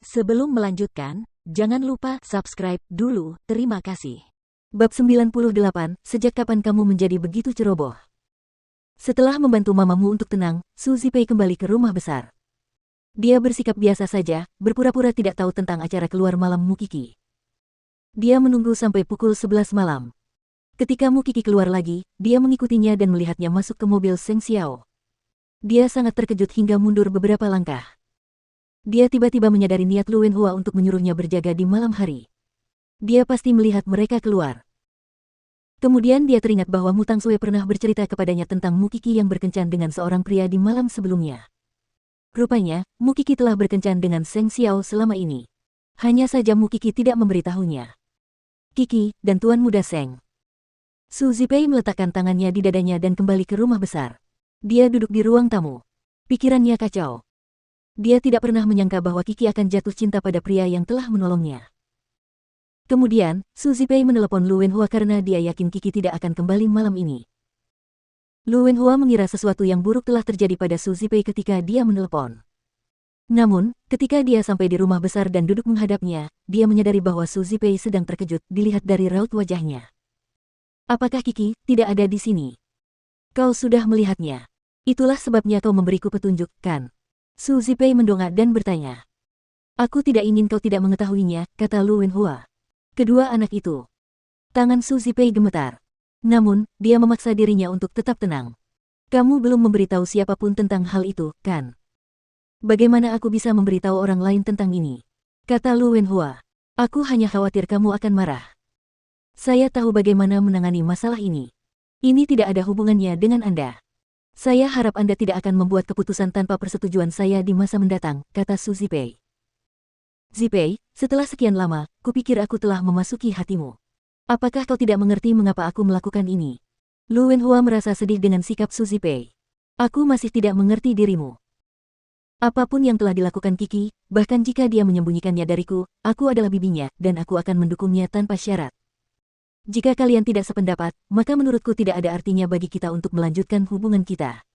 Sebelum melanjutkan, jangan lupa subscribe dulu, terima kasih. Bab 98, sejak kapan kamu menjadi begitu ceroboh? Setelah membantu mamamu untuk tenang, Su Zipei kembali ke rumah besar. Dia bersikap biasa saja, berpura-pura tidak tahu tentang acara keluar malam Mukiki. Dia menunggu sampai pukul 11 malam. Ketika Mukiki keluar lagi, dia mengikutinya dan melihatnya masuk ke mobil Seng Xiao. Dia sangat terkejut hingga mundur beberapa langkah. Dia tiba-tiba menyadari niat Lu Wenhua untuk menyuruhnya berjaga di malam hari. Dia pasti melihat mereka keluar. Kemudian dia teringat bahwa Mu Tangsue pernah bercerita kepadanya tentang Mukiki yang berkencan dengan seorang pria di malam sebelumnya. Rupanya, Mukiki telah berkencan dengan Seng Xiao selama ini. Hanya saja Mukiki tidak memberitahunya. Kiki, dan Tuan Muda Seng. Su Zipei meletakkan tangannya di dadanya dan kembali ke rumah besar. Dia duduk di ruang tamu. Pikirannya kacau. Dia tidak pernah menyangka bahwa Kiki akan jatuh cinta pada pria yang telah menolongnya. Kemudian, Su Zipei menelepon Lu Wenhua karena dia yakin Kiki tidak akan kembali malam ini. Lu Wenhua mengira sesuatu yang buruk telah terjadi pada Su Zipei ketika dia menelepon. Namun, ketika dia sampai di rumah besar dan duduk menghadapnya, dia menyadari bahwa Su Zipei sedang terkejut dilihat dari raut wajahnya. Apakah Kiki tidak ada di sini? Kau sudah melihatnya. Itulah sebabnya kau memberiku petunjuk, kan? Su Zipei mendongak dan bertanya. Aku tidak ingin kau tidak mengetahuinya, kata Lu Wenhua. Kedua anak itu. Tangan Su Zipei gemetar. Namun, dia memaksa dirinya untuk tetap tenang. Kamu belum memberitahu siapapun tentang hal itu, kan? Bagaimana aku bisa memberitahu orang lain tentang ini? Kata Lu Wenhua. Aku hanya khawatir kamu akan marah. Saya tahu bagaimana menangani masalah ini. Ini tidak ada hubungannya dengan Anda. Saya harap Anda tidak akan membuat keputusan tanpa persetujuan saya di masa mendatang, kata Su Zipei. Zipei, setelah sekian lama, kupikir aku telah memasuki hatimu. Apakah kau tidak mengerti mengapa aku melakukan ini? Lu Wenhua merasa sedih dengan sikap Su Zipei. Aku masih tidak mengerti dirimu. Apapun yang telah dilakukan Kiki, bahkan jika dia menyembunyikannya dariku, aku adalah bibinya, dan aku akan mendukungnya tanpa syarat. Jika kalian tidak sependapat, maka menurutku tidak ada artinya bagi kita untuk melanjutkan hubungan kita.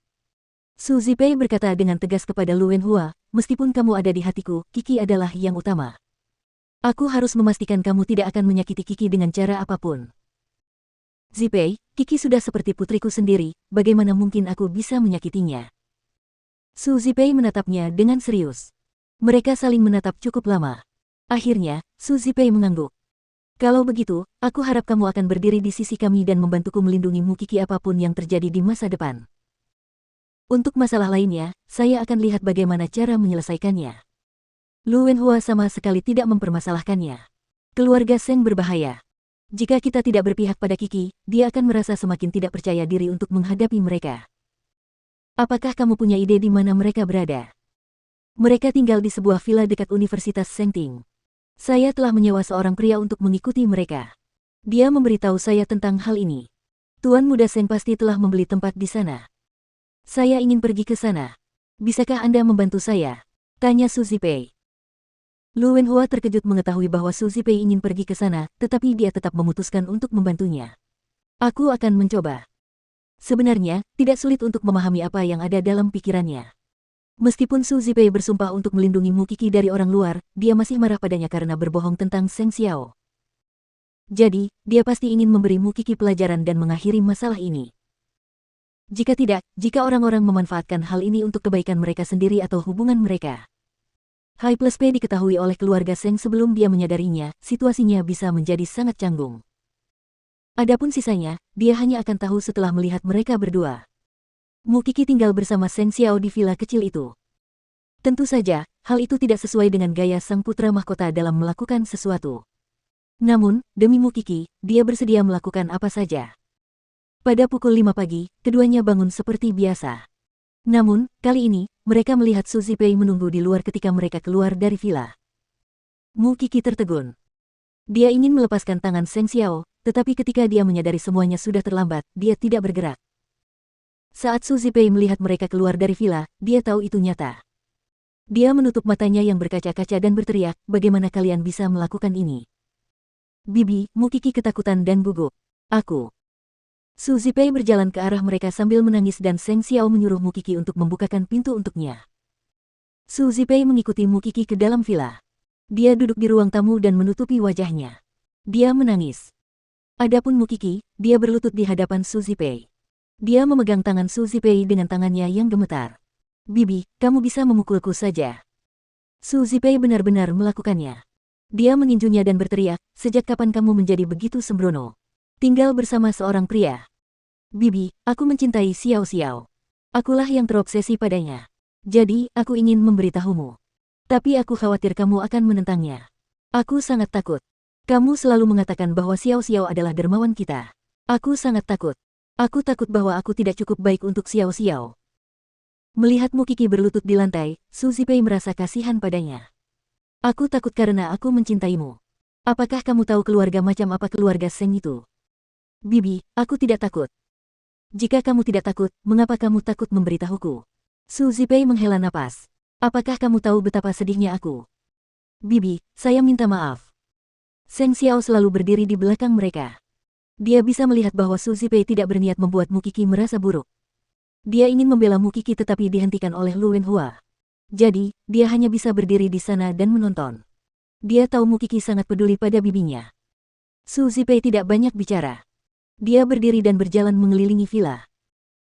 Su Zipei berkata dengan tegas kepada Lu Wenhua, meskipun kamu ada di hatiku, Kiki adalah yang utama. Aku harus memastikan kamu tidak akan menyakiti Kiki dengan cara apapun. Zipei, Kiki sudah seperti putriku sendiri, bagaimana mungkin aku bisa menyakitinya? Su Zipei menatapnya dengan serius. Mereka saling menatap cukup lama. Akhirnya, Su Zipei mengangguk. Kalau begitu, aku harap kamu akan berdiri di sisi kami dan membantuku melindungi Mukiki apapun yang terjadi di masa depan. Untuk masalah lainnya, saya akan lihat bagaimana cara menyelesaikannya. Lu Wenhua sama sekali tidak mempermasalahkannya. Keluarga Seng berbahaya. Jika kita tidak berpihak pada Kiki, dia akan merasa semakin tidak percaya diri untuk menghadapi mereka. Apakah kamu punya ide di mana mereka berada? Mereka tinggal di sebuah villa dekat Universitas Sengting. Saya telah menyewa seorang pria untuk mengikuti mereka. Dia memberitahu saya tentang hal ini. Tuan Muda Seng pasti telah membeli tempat di sana. Saya ingin pergi ke sana. Bisakah Anda membantu saya? Tanya Su Zipei. Lu Wenhua terkejut mengetahui bahwa Su Zipei ingin pergi ke sana, tetapi dia tetap memutuskan untuk membantunya. Aku akan mencoba. Sebenarnya, tidak sulit untuk memahami apa yang ada dalam pikirannya. Meskipun Su Zipei bersumpah untuk melindungi Mukiki dari orang luar, dia masih marah padanya karena berbohong tentang Seng Xiao. Jadi, dia pasti ingin memberi Mukiki pelajaran dan mengakhiri masalah ini. Jika tidak, jika orang-orang memanfaatkan hal ini untuk kebaikan mereka sendiri atau hubungan mereka. Hai Plus P diketahui oleh keluarga Seng sebelum dia menyadarinya, situasinya bisa menjadi sangat canggung. Adapun sisanya, dia hanya akan tahu setelah melihat mereka berdua. Mukiki tinggal bersama Seng Xiao di villa kecil itu. Tentu saja, hal itu tidak sesuai dengan gaya sang putra mahkota dalam melakukan sesuatu. Namun, demi Mukiki, dia bersedia melakukan apa saja. Pada pukul 5 pagi, keduanya bangun seperti biasa. Namun, kali ini, mereka melihat Su Zipei menunggu di luar ketika mereka keluar dari villa. Mukiki tertegun. Dia ingin melepaskan tangan Seng Xiao, tetapi ketika dia menyadari semuanya sudah terlambat, dia tidak bergerak. Saat Su Zipei melihat mereka keluar dari villa, dia tahu itu nyata. Dia menutup matanya yang berkaca-kaca dan berteriak, bagaimana kalian bisa melakukan ini? Bibi, Mukiki ketakutan dan gugup. Aku. Su Zipei berjalan ke arah mereka sambil menangis dan Seng Xiao menyuruh Mukiki untuk membukakan pintu untuknya. Su Zipei mengikuti Mukiki ke dalam villa. Dia duduk di ruang tamu dan menutupi wajahnya. Dia menangis. Adapun Mukiki, dia berlutut di hadapan Su Zipei. Dia memegang tangan Su Zipei dengan tangannya yang gemetar. Bibi, kamu bisa memukulku saja. Su Zipei benar-benar melakukannya. Dia menginjunya dan berteriak, sejak kapan kamu menjadi begitu sembrono? Tinggal bersama seorang pria. Bibi, aku mencintai Xiao Xiao. Akulah yang terobsesi padanya. Jadi, aku ingin memberitahumu. Tapi aku khawatir kamu akan menentangnya. Aku sangat takut. Kamu selalu mengatakan bahwa Xiao Xiao adalah dermawan kita. Aku sangat takut. Aku takut bahwa aku tidak cukup baik untuk Xiao Xiao. Melihat Mukiki berlutut di lantai, Su Zipei merasa kasihan padanya. Aku takut karena aku mencintaimu. Apakah kamu tahu keluarga macam apa keluarga Seng itu? Bibi, aku tidak takut. Jika kamu tidak takut, mengapa kamu takut memberitahuku? Su Zipei menghela napas. Apakah kamu tahu betapa sedihnya aku? Bibi, saya minta maaf. Seng Xiao selalu berdiri di belakang mereka. Dia bisa melihat bahwa Su Zipei tidak berniat membuat Mukiki merasa buruk. Dia ingin membela Mukiki tetapi dihentikan oleh Lu Wenhua. Jadi, dia hanya bisa berdiri di sana dan menonton. Dia tahu Mukiki sangat peduli pada bibinya. Su Zipei tidak banyak bicara. Dia berdiri dan berjalan mengelilingi villa.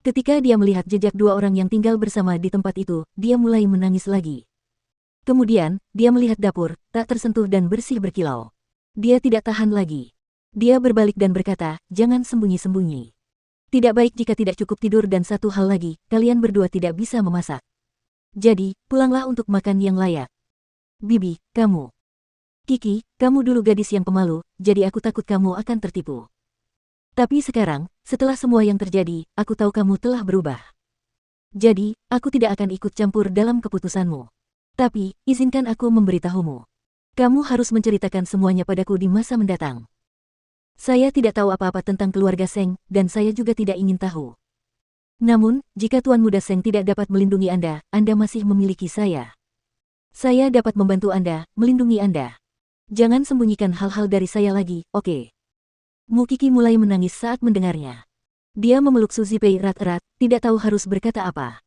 Ketika dia melihat jejak dua orang yang tinggal bersama di tempat itu, dia mulai menangis lagi. Kemudian, dia melihat dapur, tak tersentuh dan bersih berkilau. Dia tidak tahan lagi. Dia berbalik dan berkata, jangan sembunyi-sembunyi. Tidak baik jika tidak cukup tidur dan satu hal lagi, kalian berdua tidak bisa memasak. Jadi, pulanglah untuk makan yang layak. Bibi, kamu. Kiki, kamu dulu gadis yang pemalu, jadi aku takut kamu akan tertipu. Tapi sekarang, setelah semua yang terjadi, aku tahu kamu telah berubah. Jadi, aku tidak akan ikut campur dalam keputusanmu. Tapi, izinkan aku memberitahumu. Kamu harus menceritakan semuanya padaku di masa mendatang. Saya tidak tahu apa-apa tentang keluarga Seng, dan saya juga tidak ingin tahu. Namun, jika Tuan Muda Seng tidak dapat melindungi Anda masih memiliki saya. Saya dapat membantu Anda, melindungi Anda. Jangan sembunyikan hal-hal dari saya lagi, oke? Mukiki mulai menangis saat mendengarnya. Dia memeluk Su Zipei erat-erat, tidak tahu harus berkata apa.